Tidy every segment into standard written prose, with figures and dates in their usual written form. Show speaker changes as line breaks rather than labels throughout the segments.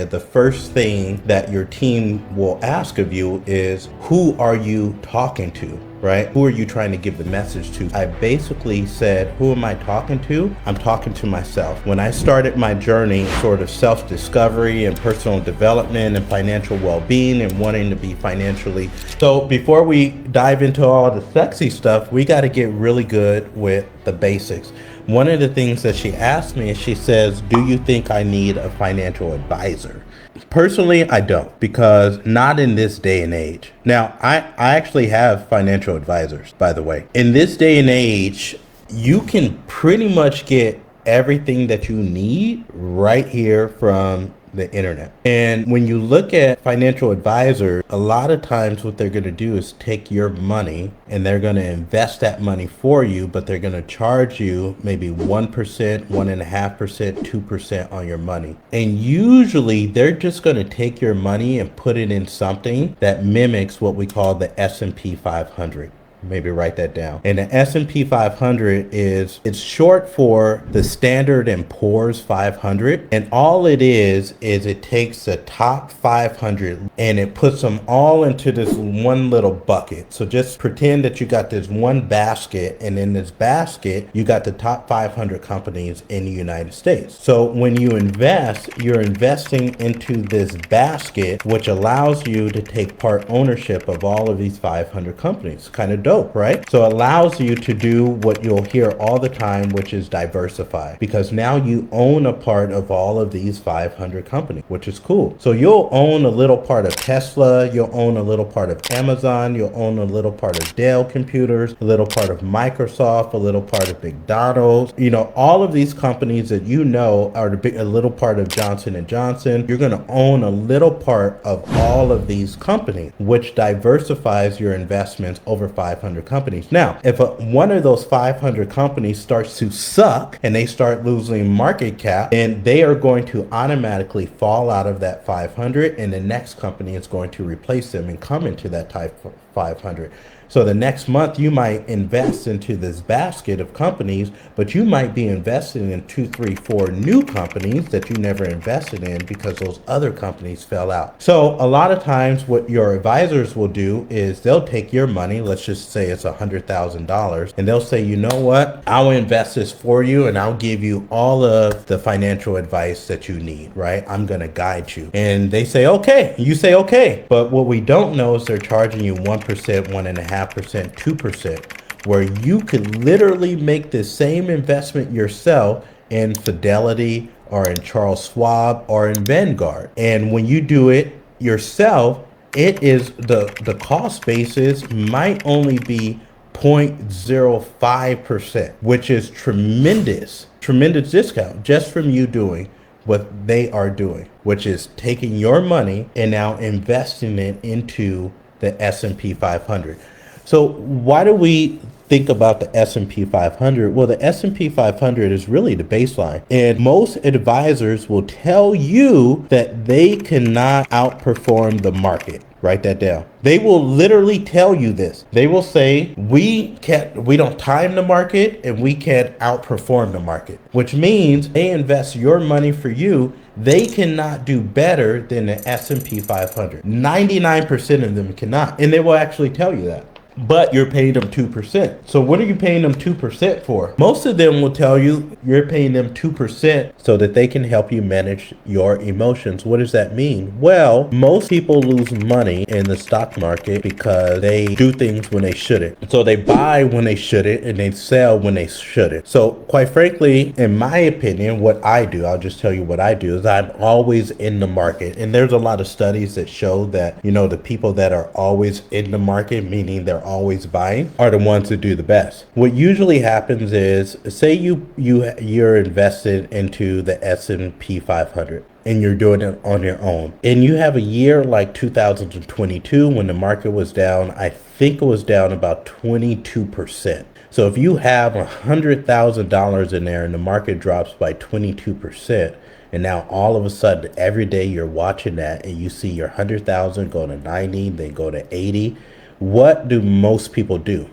The first thing that your team will ask of you is, who are you talking to? Right? Who are you trying to give the message to? I basically said, who am I talking to? I'm talking to myself. When I started my journey, sort of self-discovery and personal development and financial well-being and wanting to be financially. So before we dive into all the sexy stuff, we got to get really good with the basics. One of the things that she asked me is, she says, do you think I need a financial advisor? Personally, I don't, because not in this day and age. Now, I actually have financial advisors, by the way. In this day and age, you can pretty much get everything that you need right here from the internet. And when you look at financial advisors, a lot of times what they're going to do is take your money and they're going to invest that money for you, but they're going to charge you maybe 1%, 1.5%, 2% on your money. And usually they're just going to take your money and put it in something that mimics what we call the S&P 500. Maybe write that down. And the S&P 500 it's short for the Standard and Poor's 500. And all it is it takes the top 500 and it puts them all into this one little bucket. So just pretend that you got this one basket, and in this basket, you got the top 500 companies in the United States. So when you invest, you're investing into this basket, which allows you to take part ownership of all of these 500 companies. Kind of dope, right? So it allows you to do what you'll hear all the time, which is diversify, because now you own a part of all of these 500 companies, which is cool. So you'll own a little part of Tesla, you'll own a little part of Amazon, you'll own a little part of Dell Computers, a little part of Microsoft, a little part of McDonald's. You know, all of these companies that you know are a little part of Johnson & Johnson. You're going to own a little part of all of these companies, which diversifies your investments over 500 companies. Now, if one of those 500 companies starts to suck and they start losing market cap, then they are going to automatically fall out of that 500, and the next company is going to replace them and come into that type 500. So the next month you might invest into this basket of companies, but you might be investing in 2, 3, 4 new companies that you never invested in because those other companies fell out. So a lot of times what your advisors will do is they'll take your money, let's just say it's $100,000, and they'll say, you know what, I'll invest this for you and I'll give you all of the financial advice that you need, right? I'm going to guide you. And they say, okay, you say, okay. But what we don't know is they're charging you 1%, 1.5%, 2%, where you could literally make the same investment yourself in Fidelity or in Charles Schwab or in Vanguard. And when you do it yourself, it is the cost basis might only be 0.05%, which is tremendous discount just from you doing what they are doing, which is taking your money and now investing it into the S&P 500. So why do we think about the S&P 500? Well, the S&P 500 is really the baseline. And most advisors will tell you that they cannot outperform the market. Write that down. They will literally tell you this. They will say, we don't time the market and we can't outperform the market, which means they invest your money for you. They cannot do better than the S&P 500. 99% of them cannot. And they will actually tell you that. But you're paying them 2%. So what are you paying them 2% for? Most of them will tell you you're paying them 2% so that they can help you manage your emotions. What does that mean? Well, most people lose money in the stock market because they do things when they shouldn't. So they buy when they shouldn't and they sell when they shouldn't. So quite frankly, in my opinion, what I do, I'll just tell you what I do, is I'm always in the market. And there's a lot of studies that show that, you know, the people that are always in the market, meaning they're always buying, are the ones that do the best. What usually happens is, say you're invested into the S&P 500 and you're doing it on your own, and you have a year like 2022 when the market was down, I think it was down about 22%. So if you have $100,000 in there and the market drops by 22%, and now all of a sudden every day you're watching that and you see your 100,000 go to 90, then go to 80, what do most people do?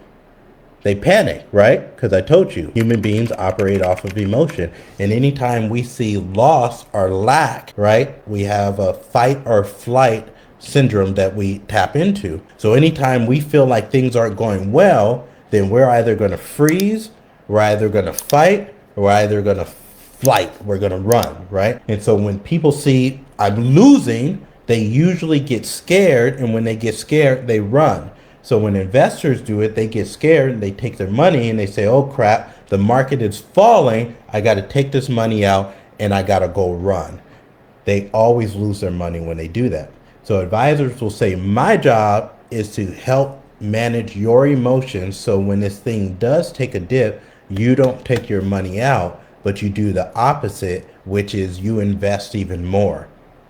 They panic, right? Because I told you, human beings operate off of emotion. And anytime we see loss or lack, right, we have a fight or flight syndrome that we tap into. So anytime we feel like things aren't going well, then we're either going to freeze, we're either going to fight, or we're either going to flight, we're going to run, right? And so when people see I'm losing, they usually get scared. And when they get scared, they run. So when investors do it, they get scared and they take their money and they say, oh crap, the market is falling. I got to take this money out and I got to go run. They always lose their money when they do that. So advisors will say, my job is to help manage your emotions. So when this thing does take a dip, you don't take your money out, but you do the opposite, which is you invest even more.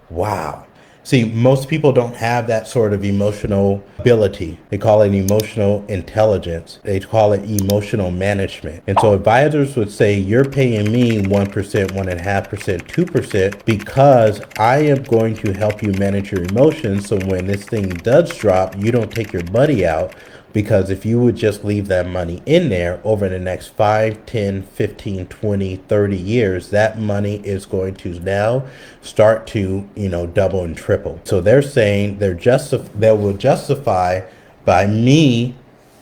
Wow. See, most people don't have that sort of emotional ability. They call it emotional intelligence. They call it emotional management. And so advisors would say, you're paying me 1%, 1.5%, 2% because I am going to help you manage your emotions. So when this thing does drop, you don't take your money out. Because if you would just leave that money in there over the next 5, 10, 15, 20, 30 years, that money is going to now start to, double and triple. So they're saying they will justify by me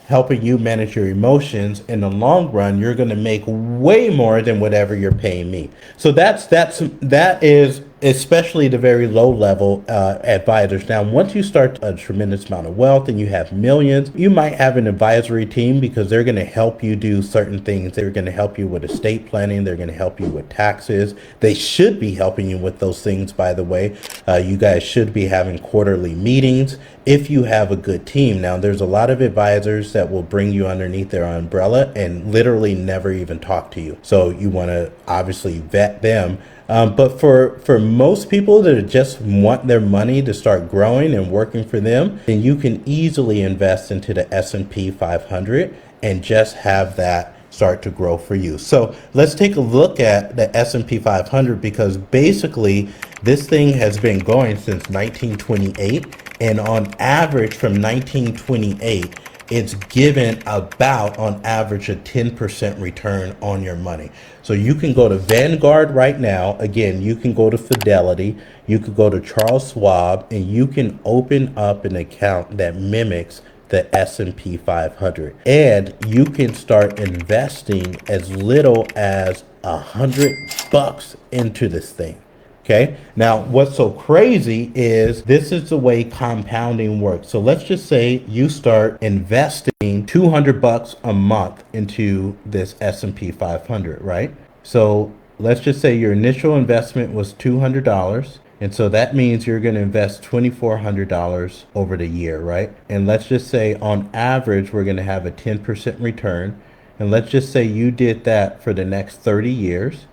helping you manage your emotions. In the long run, you're going to make way more than whatever you're paying me. So that is especially the very low level advisors. Now, once you start a tremendous amount of wealth and you have millions, you might have an advisory team because they're going to help you do certain things. They're going to help you with estate planning. They're going to help you with taxes. They should be helping you with those things, by the way. You guys should be having quarterly meetings if you have a good team. Now, there's a lot of advisors that will bring you underneath their umbrella and literally never even talk to you. So you want to obviously vet them. But for most people that just want their money to start growing and working for them, then you can easily invest into the S&P 500 and just have that start to grow for you. So let's take a look at the S&P 500 because basically this thing has been going since 1928. And on average from 1928, it's given about on average a 10% return on your money. So you can go to Vanguard right now. Again, you can go to Fidelity, you could go to Charles Schwab, and you can open up an account that mimics the S&P 500. And you can start investing as little as $100 into this thing. Okay. Now, what's so crazy is this is the way compounding works. So let's just say you start investing $200 a month into this S&P 500, right? So let's just say your initial investment was $200. And so that means you're going to invest $2,400 over the year, right? And let's just say on average, we're going to have a 10% return. And let's just say you did that for the next 30 years.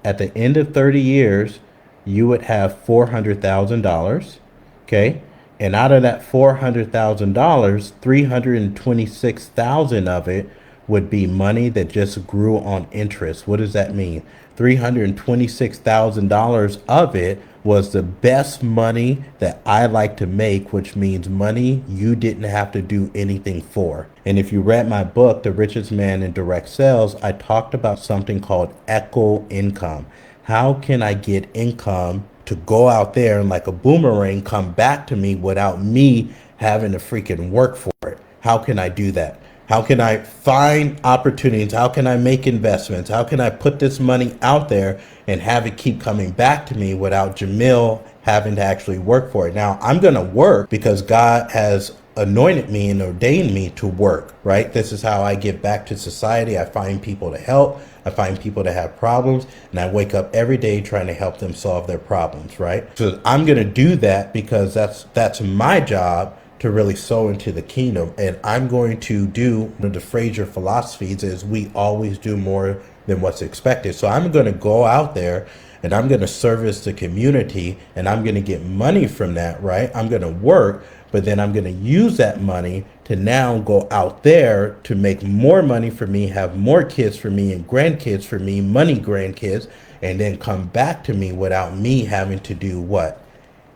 At the end of 30 years, you would have $400,000, okay? And out of that $400,000, 326,000 of it would be money that just grew on interest. What does that mean? $326,000 of it was the best money that I like to make, which means money you didn't have to do anything for. And if you read my book, The Richest Man in Direct Sales, I talked about something called echo income. How can I get income to go out there and like a boomerang come back to me without me having to freaking work for it? How can I do that? How can I find opportunities? How can I make investments? How can I put this money out there and have it keep coming back to me without Jamil having to actually work for it? Now, I'm going to work because God has anointed me and ordained me to work, right? This is how I give back to society. I find people to help. I find people that have problems, and I wake up every day trying to help them solve their problems, right? So I'm going to do that because that's my job to really sow into the kingdom. And I'm going to do one of the Frazier philosophies is we always do more than what's expected. So I'm going to go out there and I'm going to service the community and I'm going to get money from that, right? I'm going to work, but then I'm going to use that money to now go out there to make more money for me, have more kids for me and grandkids for me, money grandkids, and then come back to me without me having to do what?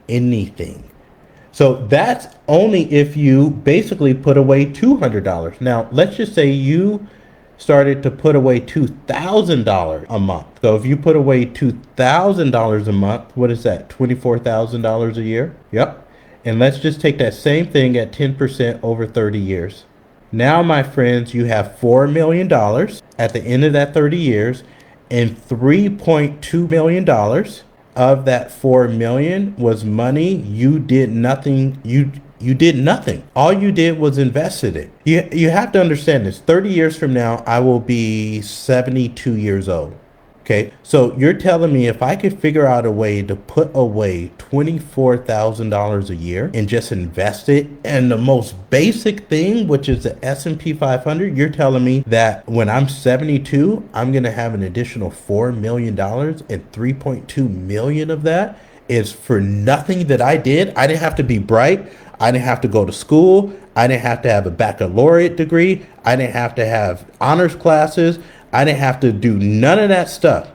Anything. So that's only if you basically put away $200. Now, let's just say you started to put away $2,000 a month. So if you put away $2,000 a month, what is that? $24,000 a year? Yep. And let's just take that same thing at 10% over 30 years. Now, my friends, you have $4 million at the end of that 30 years, and $3.2 million of that 4 million was money you did nothing. You did nothing. All you did was invested it. You have to understand this. 30 years from now, I will be 72 years old. Okay, so you're telling me if I could figure out a way to put away $24,000 a year and just invest it in the most basic thing, which is the S&P 500, you're telling me that when I'm 72, I'm going to have an additional $4 million, and 3.2 million of that is for nothing that I did. I didn't have to be bright. I didn't have to go to school. I didn't have to have a baccalaureate degree. I didn't have to have honors classes. I didn't have to do none of that stuff,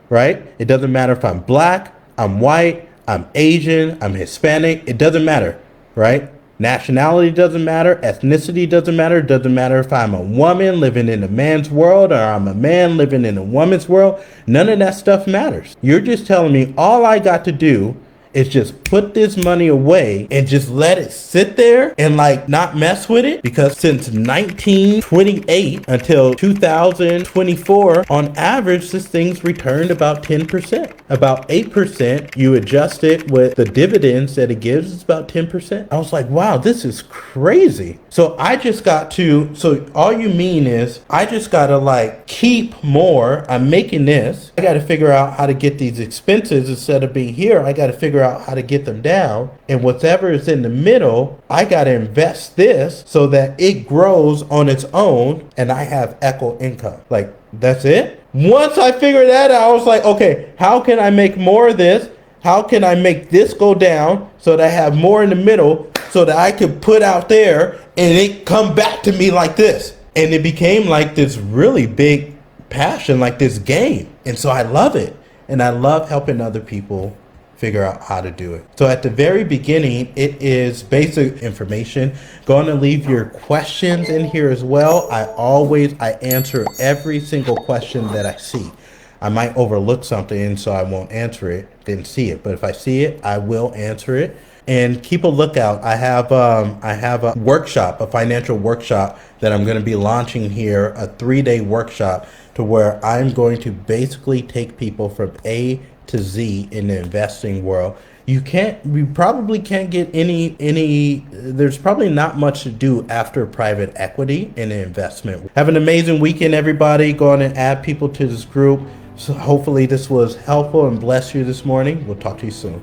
right? It doesn't matter if I'm black, I'm white, I'm Asian, I'm Hispanic. It doesn't matter, right? Nationality doesn't matter. Ethnicity doesn't matter. It doesn't matter if I'm a woman living in a man's world or I'm a man living in a woman's world. None of that stuff matters. You're just telling me all I got to do is just put this money away and just let it sit there and like not mess with it, because since 1928 until 2024, on average, this thing's returned about 10%. About 8%, you adjust it with the dividends that it gives, it's about 10%. I was like, wow, this is crazy. So I just got to, so all you mean is I just got to like keep more. I'm making this. I got to figure out how to get these expenses instead of being here. I got to figure out how to get them down, and whatever is in the middle, I got to invest this so that it grows on its own and I have equal income. Like, that's it. Once I figured that out, I was like, okay, how can I make more of this? How can I make this go down so that I have more in the middle so that I could put out there and it come back to me like this? And it became like this really big passion, like this game. And so I love it. And I love helping other people figure out how to do it. So at the very beginning, it is basic information. Going to leave your questions in here as well. I answer every single question that I see. I might overlook something, so I won't answer it, didn't see it. But if I see it, I will answer it. And keep a lookout. I have a workshop, a financial workshop that I'm going to be launching here, a 3-day workshop to where I'm going to basically take people from A to Z in the investing world. You probably can't get any, there's probably not much to do after private equity in the investment. Have an amazing weekend, everybody. Go on and add people to this group. So hopefully this was helpful and bless you this morning. We'll talk to you soon.